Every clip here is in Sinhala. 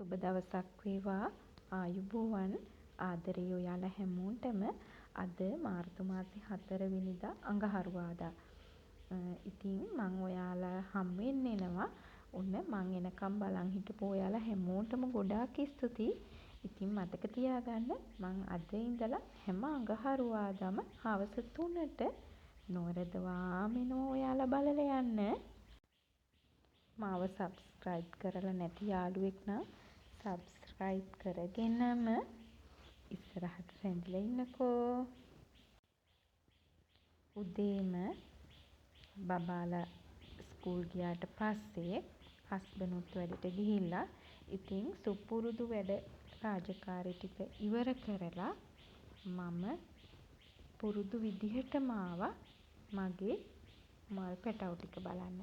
සුබ දවසක් වේවා ආයුබෝවන් ආදරේ ඔයාලා හැමෝටම අද මාර්තු මාසේ 4 වෙනිදා අඟහරුවාදා. ඉතින් මම ඔයාලා හම්බෙන්න එනවා. ඔන්න මං එනකම් බලන් හිටපු ඔයාලා හැමෝටම ගොඩාක් ස්තුතියි. ඉතින් මතක තියාගන්න මං අද ඉඳලා හැම අඟහරුවාදාම හවස 3ට නොරදවාම එනවා ඔයාලා බලලා යන්න. මාව සබ්ස්ක්‍රයිබ් කරලා නැති යාළුවෙක් නම් සබ්ස්ක්‍රයිබ් කරගෙනම ඉස්සරහට රැඳිලා ඉන්නකෝ. උදේම බබාලා ස්කූල් ගියාට පස්සේ හස්බන්ඩ්ුත් වැඩට ගිහිල්ලා ඉතින් සුපුරුදු වැඩ රාජකාරී ටික ඉවර කරලා මම පුරුදු විදිහටම ආවා මගේ මල් පැටව් ටික බලන්න.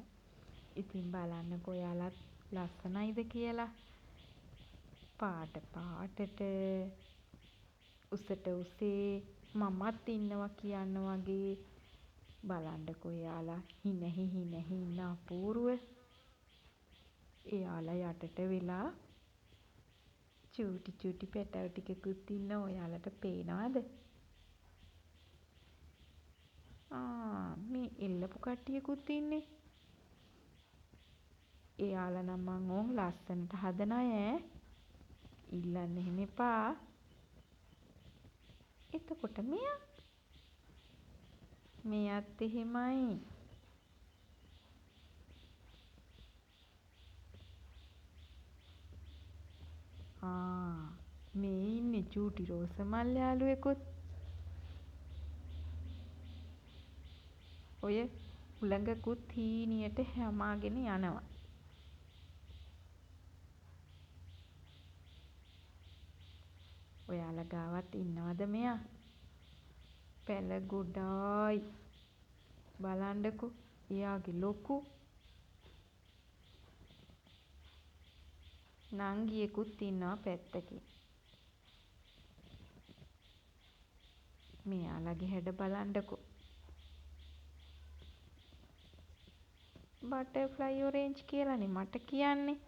ඉතින් බලන්නකෝ ඔයාලා ලස්සනයිද කියලා. පාට පාටට උසට උසේ මමත් ඉන්නවා කියන්න වගේ. බලන්නකෝ එයාලා හිනහි ඉන්න අපූරුව. එයාලා යටට වෙලා චූටි පැටව් ටිකකුත් ඉන්නවා. ඔයාලට පේනවද? මේ එල්ලපු කට්ටියකුත් ඉන්නේ. එයාලා නම් මං ඕන් ලස්සනට හදන අය ඈ. ඉල්ලන්න එහෙම එපා. එතකොට මෙයත් එහෙමයි. මේ ඉන්නේ චූටි රෝස මල් යාළුවෙකුත්. ඔය හුළඟකුත් හීනියට හමාගෙන යනවා. ඔයාලා ගාවත් ඉන්නවද මෙයා? පැල ගොඩායි. බලන්නකෝ එයාගේ ලොකු නංගියෙකුත් ඉන්නවා පැත්තකින්. මෙයාලගේ හැඩ බලන්නකෝ. බටර්ෆ්ලයි ඔරේන්ජ් කියලානේ මට කියන්නේ.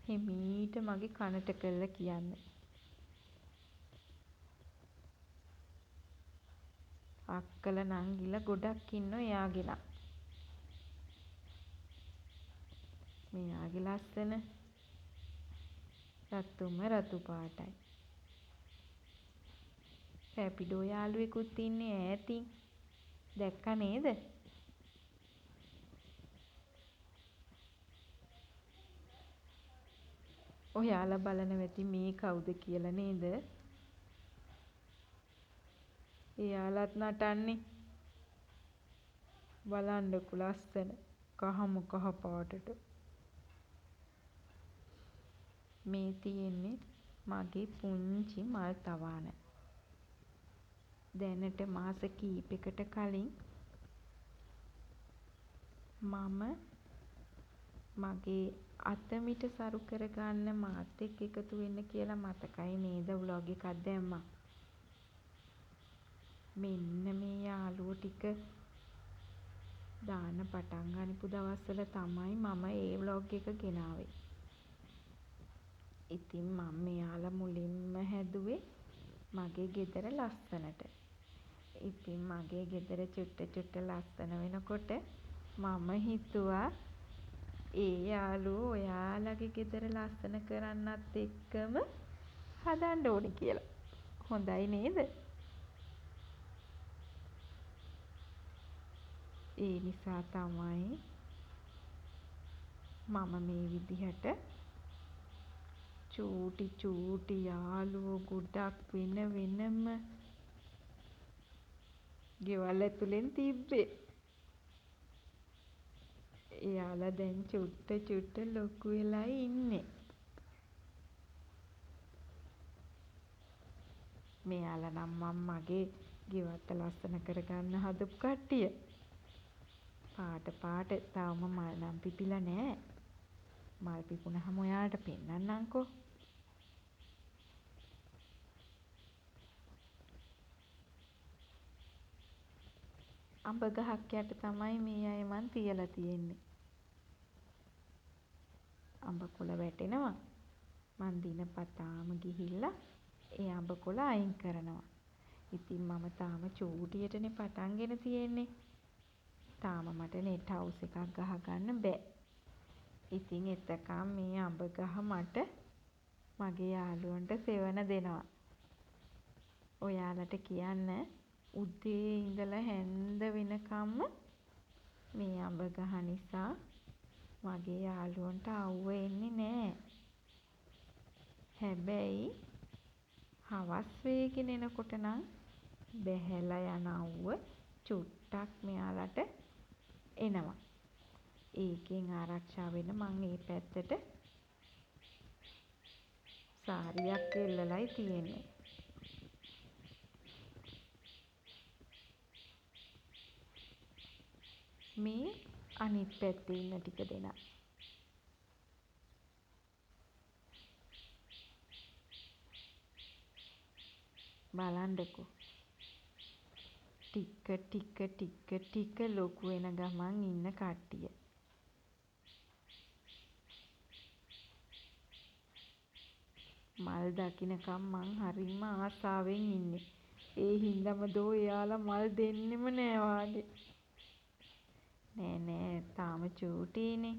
හිමීට මගේ කනට කරලා කියන්න. අක්කල නංගිලා ගොඩක් ඉන්නවා එයාගේ නම්. මෙයාගේ ලස්සන රතු පාටයි. රැපිඩෝ යාළුවෙකුත් ඉන්නේ ඈතින්. දැක්ක නේද? ඔයාලා බලනවා ඇති මේ කවුද කියලා නේද? එයාලත් නටන්නේ. බලන්නකෝ ලස්සන කහ පාටට. මේ තියෙන්නේ මගේ පුංචි මල් තවාන. දැනට මාස කීපයකට කලින් මම මගේ අතමිට සරු කරගන්න මාත් එක්ක එකතු වෙන්න කියලා මතකයි නේද ව්ලොග් එකක් දැම්මා. මෙන්න මේ යාළුවෝ ටික දාන්න පටන් ගනිපු දවස්වල තමයි මම ඒ ව්ලොග් එක ගෙනාවේ. ඉතින් මම මෙයාලා මුලින්ම හැදුවේ මගේ ගෙදර ලස්සනට. ඉතින් මගේ ගෙදර චුට්ට ලස්සන වෙනකොට මම හිතුවා ඒ යාළුවෝ ඔයාලගේ ගෙදර ලස්සන කරන්නත් එක්කම හදන්න ඕනේ කියලා. හොඳයි නේද? ඒ නිසා තමයි මම මේ විදිහට චූටි යාළුවෝ ගොඩක් වෙනම ගෙවල් ඇතුලෙන් තිබ්බේ. එයාලා දැන් චුට්ට ලොකු වෙලා ඉන්නේ. මෙයාලා නම් මගේ ගෙවත්ත ලස්සන කරගන්න හදපු කට්ටිය. පාට තවම මල් නම් පිපිලා නෑ. මල් පිපුණාම ඔයාලට පෙන්නන්නම්කෝ. අඹ ගහක් යට තමයි මේ අය මං තියලා තියෙන්නේ. අඹ කොළ වැටෙනවා. මං දිනපතාම ගිහිල්ලා ඒ අඹ කොළ අයින් කරනවා. ඉතින් මම තාම චූටියටනේ පටන්ගෙන තියෙන්නේ. තාම මට නෙට් හවුස් එකක් ගහගන්න බෑ. ඉතින් එතකම් මේ අඹ ගහ මට මගේ යාළුවන්ට සෙවන දෙනවා. ඔයාලට කියන්න උදේ ඉඳලා හැන්ද වෙනකම්ම මේ අඹ ගහ නිසා මගේ යාළුවන්ට අවුව එන්නේ නෑ. හැබැයි හවස් වේගෙන එනකොට නම් බැහැලා යන අවුව චුට්ටක් මෙයාලට එනවා. ඒකෙන් ආරක්ෂා වෙන්න මං ඒ පැත්තට සාරියක් එල්ලලයි තියෙන්නේ. මේ අනිත් පැත්තේ ඉන්න ටික දෙනා. බලන්නකෝ. ටික ලොකු වෙන ගමන් ඉන්න කට්ටිය. මල් දකින්නකම් මං හරිම ආසාවෙන් ඉන්නේ. ඒ හින්දාම දෝ එයාලා මල් දෙන්නෙම නෑ වාගේ. නෑ තාම චූටිනේ.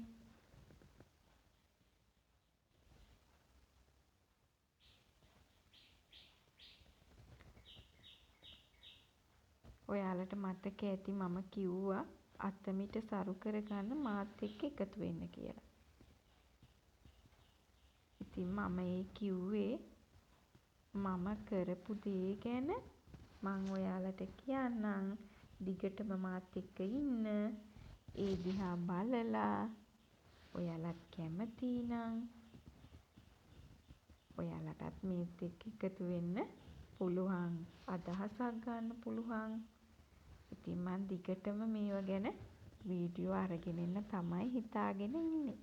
ඔයාලට මතක ඇති මම කිව්වා අතමිට සරු කරගන්න මාත් එක්ක එකතු වෙන්න කියලා. ඉතින් මම ඒ කිව්වේ මම කරපු දේ ගැන මං ඔයාලට කියන්නම්. දිගටම මාත් එක්ක ඉන්න. ඒ දිහා බලලා ඔයාලත් කැමති නම් ඔයාලටත් මේත් එක්ක එකතු වෙන්න පුළුවන්. අදහසක් ගන්න පුළුවන්. ඉතින් මං දිගටම මේව ගැන වීඩියෝ අරගෙන එන්න තමයි හිතාගෙන ඉන්නේ.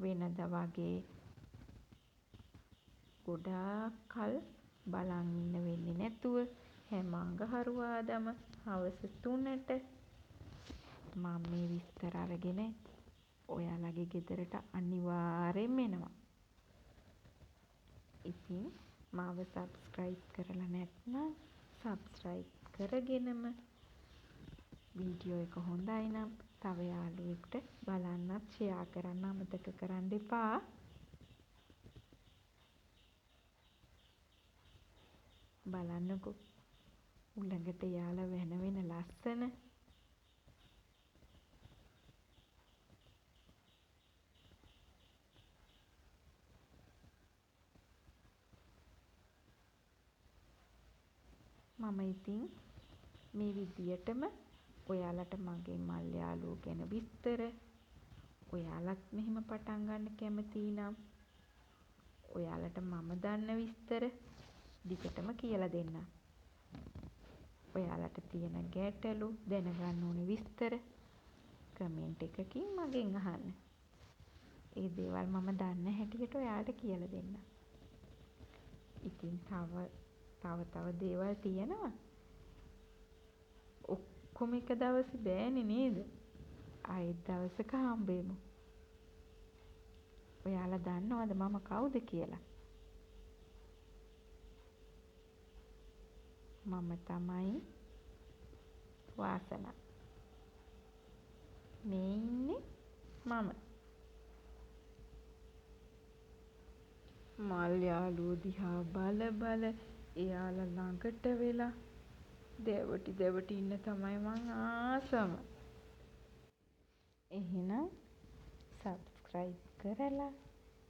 වෙනද වගේ ගොඩාක් කල් බලන් ඉන්න වෙන්නේ නැතුව හැම අඟහරුවාදම හවස 3ට මම මේ විස්තර අරගෙන ඔයාලගේ ගෙදරට අනිවාර්යෙන්ම එනවා. ඉතින් මාව සබ්ස්ක්‍රයිබ් කරලා නැත්නම් සබ්ස්ක්‍රයිබ් කරගෙනම වීඩියෝ එක හොඳයි නම් තව යාළුවෙකුට බලන්නත් ෂෙයා කරන්න අමතක කරන්න එපා. බලන්නකෝ උළඟට යාළ වෙන ලස්සන. මම ඉතින් මේ විදියටම ඔයාලට මගේ මල් යාළුවෝ ගැන විස්තර ඔයාලත් මෙහෙම පටන් ගන්න කැමති නම් ඔයාලට මම දන්න විස්තර දිගටම කියලා දෙන්නම්. ඔයාලට තියෙන ගැටලු දැනගන්න ඕන විස්තර කමෙන්ට් එකකින් මගෙන් අහන්න. ඒ දේවල් මම දන්න හැටියට ඔයාලට කියලා දෙන්නම්. ඉතින් තව දේවල් තියෙනවා. ඔක්කොම එක දවසේ බෑනේ නේද? ආයෙත් දවසක හම්බෙමු. ඔයාලා දන්නවද මම කවුද කියලා? මම තමයි වාසනා. මේ ඉන්නේ මම. මල් යාළුවෝ දිහා බල එයාලා ළඟට වෙලා දැවටි ඉන්න තමයි මං ආසම. එහෙනම් සබ්ස්ක්‍රයිබ් කරලා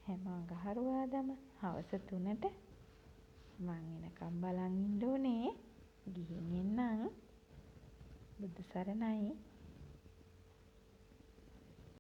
හැම අඟහරුවාදම හවස 3ට මං එනකම් බලන් ඉන්න ඕනේ. ගිහින් එන්නම්. බුදු සරණයි.